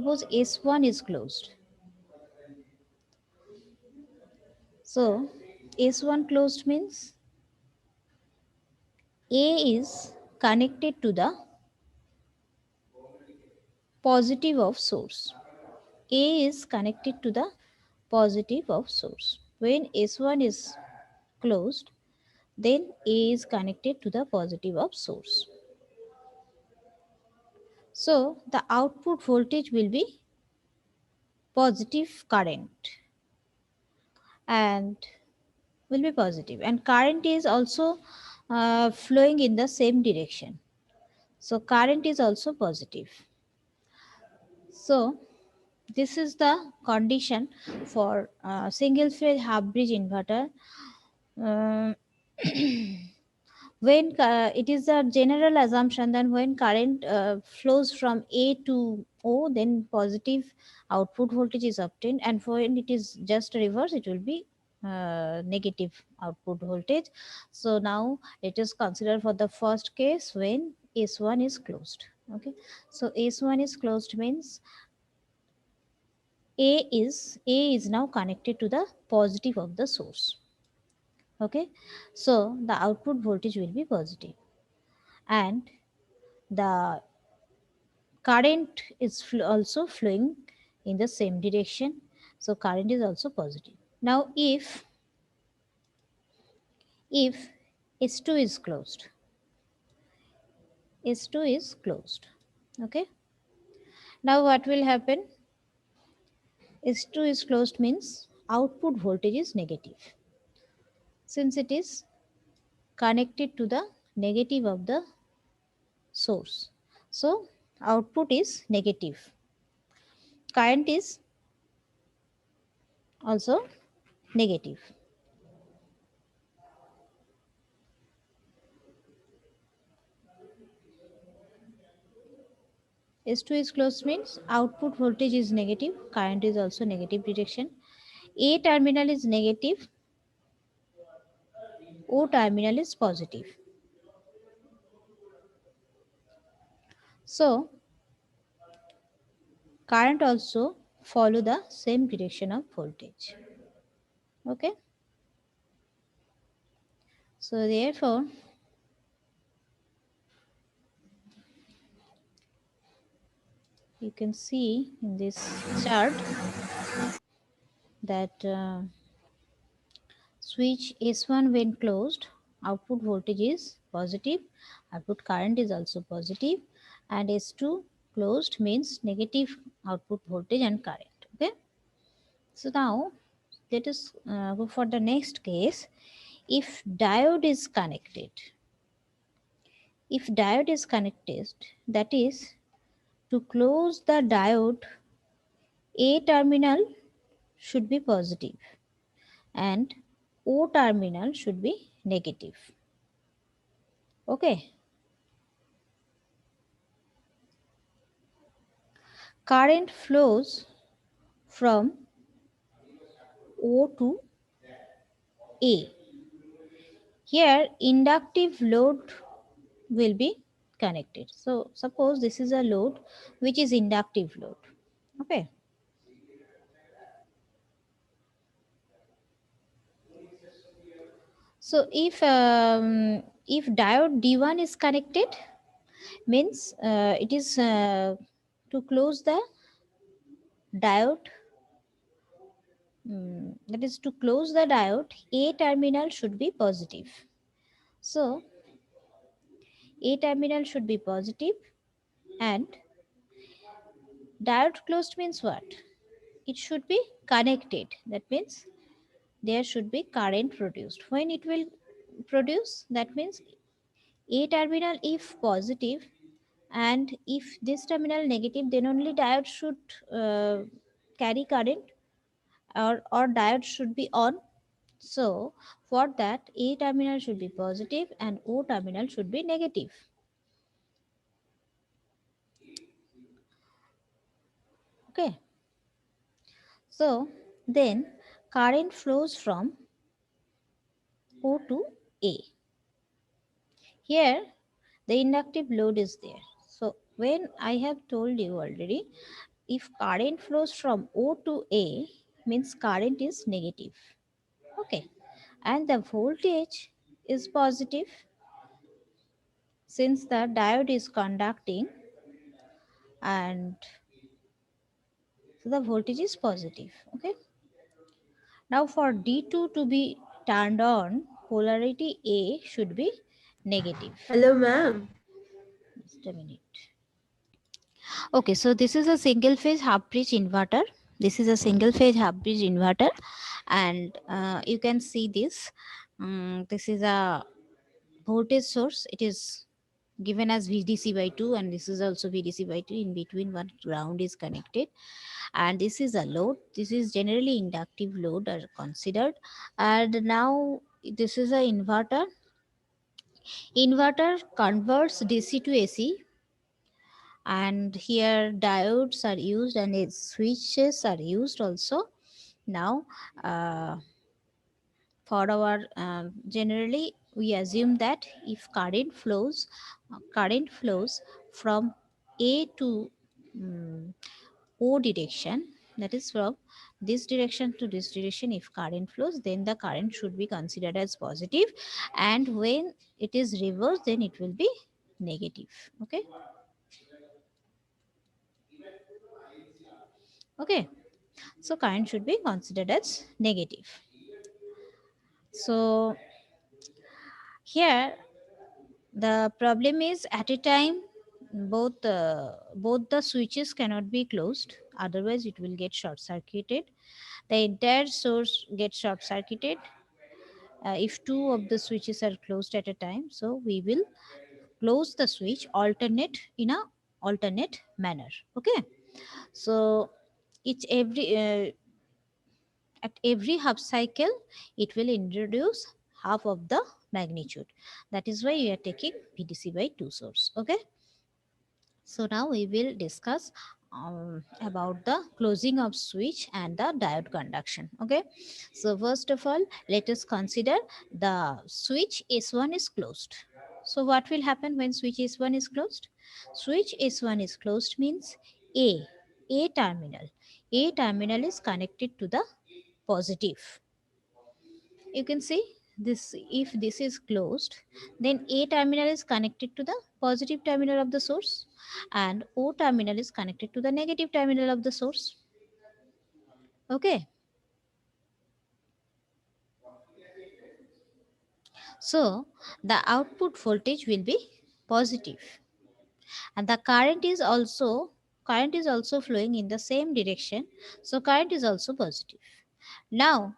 Suppose S1 is closed. So S1 closed means A is connected to the positive of source. A is connected to the positive of source. When S1 is closed, then A is connected to the positive of source. So the output voltage will be positive current and will be positive, and current is also flowing in the same direction. So current is also positive. So this is the condition for single phase half bridge inverter. Um, when it is a general assumption that when current flows from A to O, then positive output voltage is obtained, and when it is just reverse, it will be negative output voltage. So now it is considered for the first case when S1 is closed. Okay, so S1 is closed means A is now connected to the positive of the source. Okay, so the output voltage will be positive, and the current is also flowing in the same direction. So current is also positive. Now if S2 is closed, S2 is closed. Okay, now what will happen? S2 is closed means output voltage is negative, since it is connected to the negative of the source. So output is negative. Current is also negative. S2 is closed means output voltage is negative, current is also negative direction. A terminal is negative, O terminal is positive. So current also follow the same direction of voltage. Okay. So therefore you can see in this chart that switch S1 when closed, output voltage is positive, output current is also positive, and S2 closed means negative output voltage and current. Okay. So now let us go for the next case. If diode is connected, if diode is connected, that is, to close the diode, A terminal should be positive and O terminal should be negative. Okay. Current flows from O to A. Here, inductive load will be connected. So, suppose this is a load which is inductive load. Okay. So, if diode D1 is connected, means it is to close the diode. That is, to close the diode, A terminal should be positive. So, A terminal should be positive, and diode closed means what? It should be connected. That means there should be current produced. When it will produce, that means A terminal if positive, and if this terminal negative, then only diode should carry current, or diode should be on. So for that, A terminal should be positive and O terminal should be negative. Okay. So then current flows from O to A. Here the inductive load is there. So when I have told you already, if current flows from O to A, means current is negative. Okay, and the voltage is positive, since the diode is conducting, and so the voltage is positive. Okay, now for D2 to be turned on, polarity A should be negative. Hello, ma'am. Just a minute. Okay, so this is a single phase half bridge inverter. This is a single phase half bridge inverter, and you can see this. This is a voltage source. It is given as VDC by 2, and this is also VDC by 2. In between, one ground is connected, and this is a load. This is generally inductive load are considered, and now this is a inverter. Inverter converts DC to AC, and here diodes are used and its switches are used also. Now for our generally we assume that if current flows from A to mm, O direction, that is from this direction to this direction, if current flows, then the current should be considered as positive, and when it is reversed, then it will be negative. Okay, okay, so current should be considered as negative. So here the problem is, at a time both the switches cannot be closed, otherwise it will get short circuited. The entire source gets short circuited if two of the switches are closed at a time. So we will close the switch alternate in a alternate manner. Okay, so it's at every half cycle it will introduce half of the magnitude. That is why we are taking VDC by 2 source. Okay, so now we will discuss about the closing of switch and the diode conduction. Okay, so first of all, let us consider the switch S1 is closed. So what will happen when switch S1 is closed? Switch S1 is closed means A terminal. A terminal is connected to the positive. You can see this. If this is closed, then A terminal is connected to the positive terminal of the source, and O terminal is connected to the negative terminal of the source. Okay, so the output voltage will be positive, and the current is also flowing in the same direction, so current is also positive. Now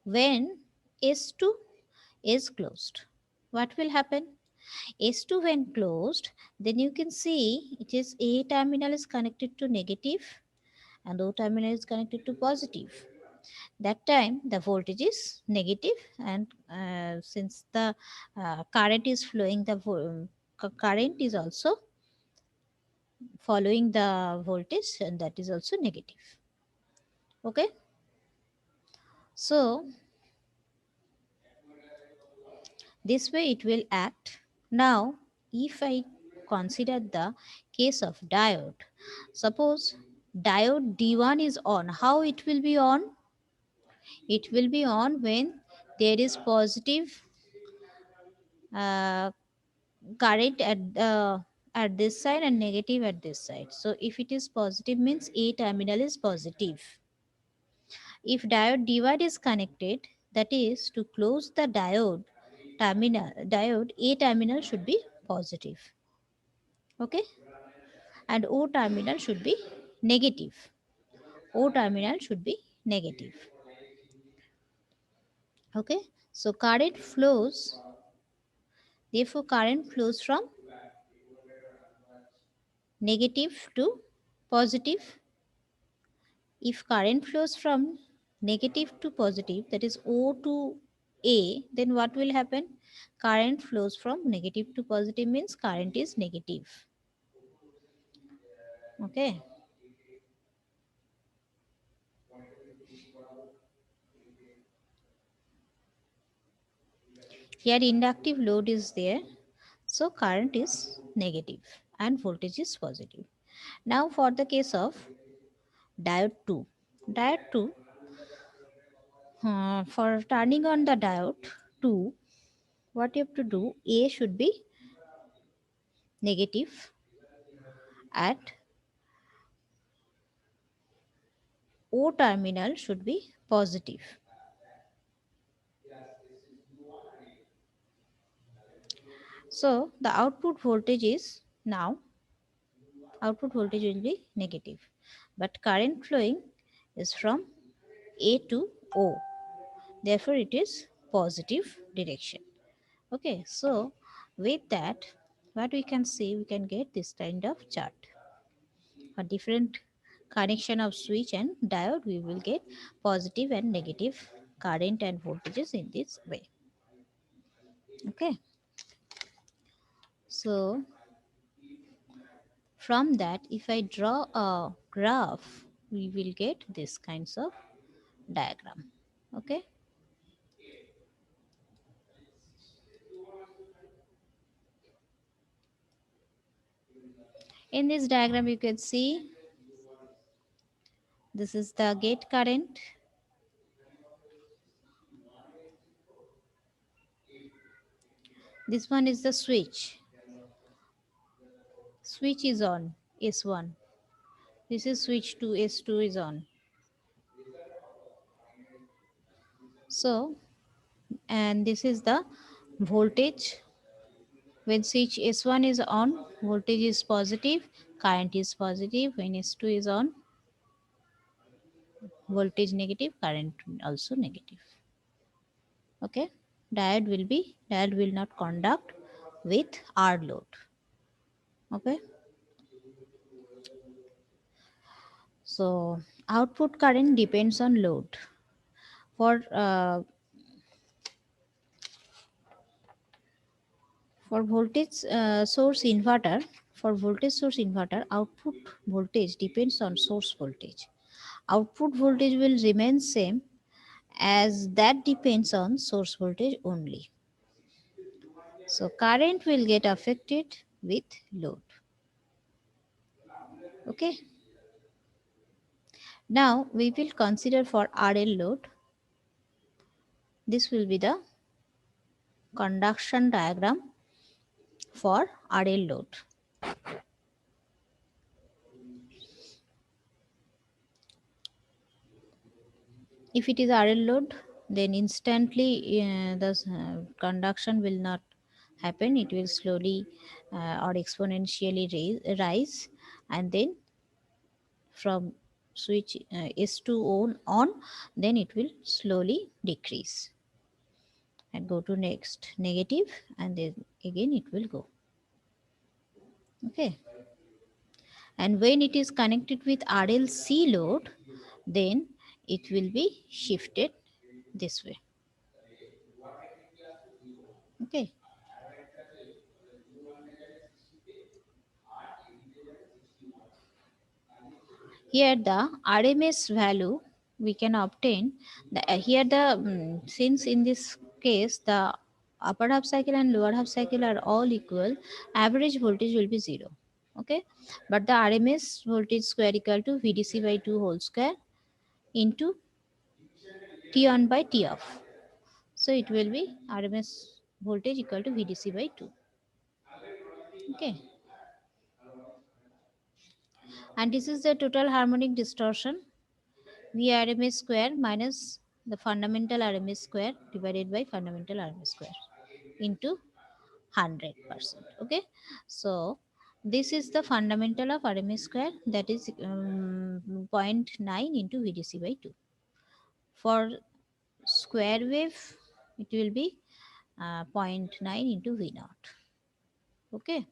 when S2 is closed, what will happen? S2 when closed, then you can see it is A terminal is connected to negative and O terminal is connected to positive. That time the voltage is negative, and since the current is flowing, the current is also following the voltage, and that is also negative. Okay, so this way it will act. Now, if I consider the case of diode, suppose diode D1 is on. How it will be on? It will be on when there is positive uh, current at this side and negative at this side. So if it is positive means A terminal is positive. If diode D1 is connected, that is to close the diode A terminal should be positive. Okay, and O terminal should be negative. O terminal should be negative. Okay, so current flows from negative to positive. If current flows from negative to positive, that is O to A, then what will happen? Current flows from negative to positive means current is negative. Okay, here inductive load is there, so current is negative and voltage is positive. Now for the case of diode 2. Diode 2, for turning on the diode 2, what you have to do, A should be negative at O terminal should be positive. So the output voltage is now, output voltage will be negative, but current flowing is from A to O. Therefore, it is positive direction. Okay, so with that, what we can see, we can get this kind of chart. For different connection of switch and diode, we will get positive and negative current and voltages in this way. Okay, so from that, if I draw a graph, we will get this kinds of diagram. Okay, in this diagram you can see this is the gate current, this one is the switch. Switch is on, S1. This is switch 2, S2 is on. So, and this is the voltage. When switch S1 is on, voltage is positive, current is positive. When S2 is on, voltage negative, current also negative. Okay, diode will not conduct with R load. Okay, so output current depends on load. For for voltage source inverter, for voltage source inverter, output voltage depends on source voltage. Output voltage will remain same as that depends on source voltage only. So current will get affected with load. Okay. Now we will consider for RL load. This will be the conduction diagram for RL load. If it is RL load, then instantly the conduction will not happen. It will slowly or exponentially rise, and then from switch S2 on, then it will slowly decrease and go to next negative, and then again it will go. Okay, and when it is connected with RLC load, then it will be shifted this way. Okay, here the RMS value we can obtain the here the since in this case the upper half cycle and lower half cycle are all equal, average voltage will be 0. Okay, but the RMS voltage square equal to VDC by 2 whole square into T on by T off. So it will be RMS voltage equal to VDC by 2. Okay, and this is the total harmonic distortion, VRMS square minus the fundamental RMS square divided by fundamental RMS square into 100%. Okay, so this is the fundamental of RMS square, that is zero point 0.9 into VDC by 2. For square wave, it will be zero point 0.9 into V naught. Okay,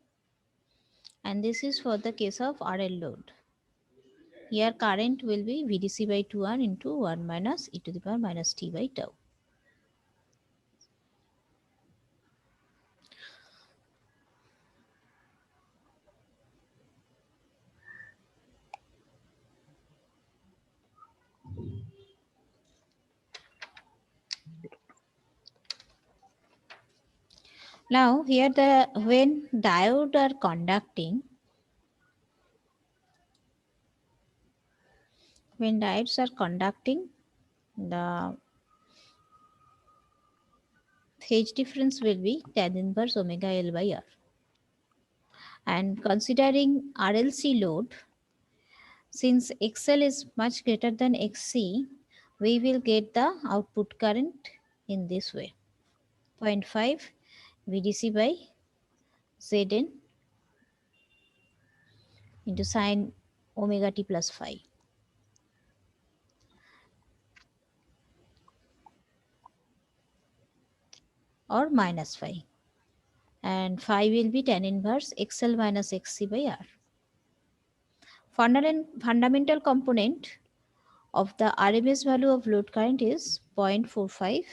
and this is for the case of RL load. Here current will be VDC by 2R into 1 minus e to the power minus t by tau. Now here the when diode are conducting, When diodes are conducting, the phase difference will be tan inverse omega L by R. And considering RLC load, since XL is much greater than XC, we will get the output current in this way. 0.5 VDC by Zn into sine omega t plus phi, or minus phi. And phi will be tan inverse XL minus XC by R. Fundamental component of the RMS value of load current is 0.45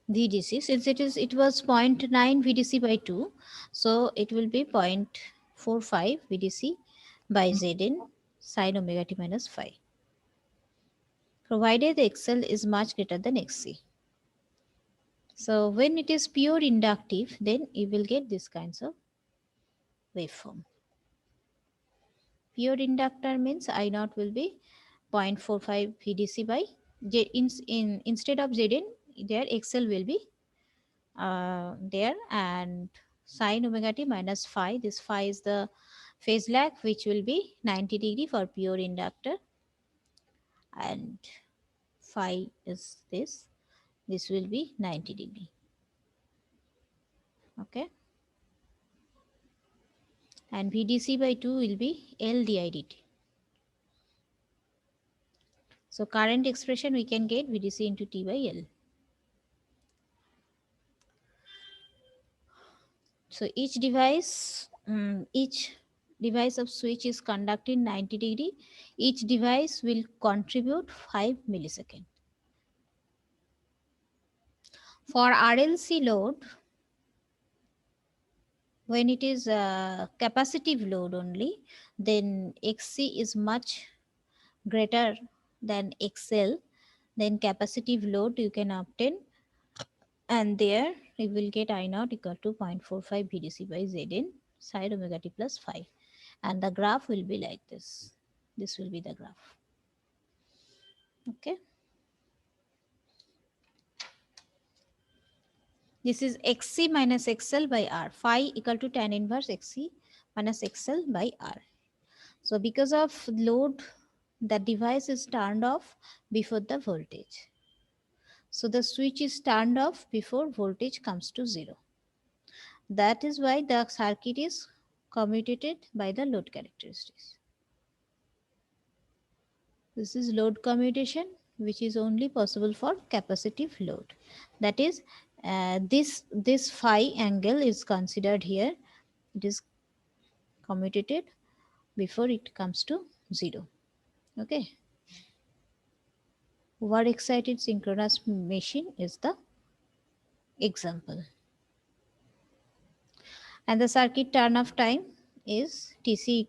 VDC. Since it was 0.9 VDC by 2, so it will be 0.45 VDC by Zn sine omega t minus phi, provided the XL is much greater than XC. So when it is pure inductive, then you will get this kinds of waveform. Pure inductor means I naught will be 0.45 VDC by instead of Zn, there XL will be there, and sine omega t minus phi. This phi is the phase lag, which will be 90 degree for pure inductor, and phi is this. This will be 90 degree. Okay, and VDC by 2 will be L di dt. So current expression we can get VDC into T by L. So each device of switch is conducting 90 degree. Each device will contribute 5 millisecond. For RLC load, when it is a capacitive load only, then XC is much greater than XL. Then capacitive load you can obtain, and there you will get I naught equal to 0.45 VDC by Zn sine omega t plus phi, and the graph will be like this. This will be the graph. Okay, this is XC minus XL by R. Phi equal to tan inverse XC minus XL by R. So because of load, the device is turned off before the voltage. So the switch is turned off before voltage comes to 0. That is why the circuit is commutated by the load characteristics. This is load commutation, which is only possible for capacitive load. That is, this phi angle is considered here. It is commutated before it comes to 0. Okay. Overexcited synchronous machine is the example. And the circuit turn off time is Tc equal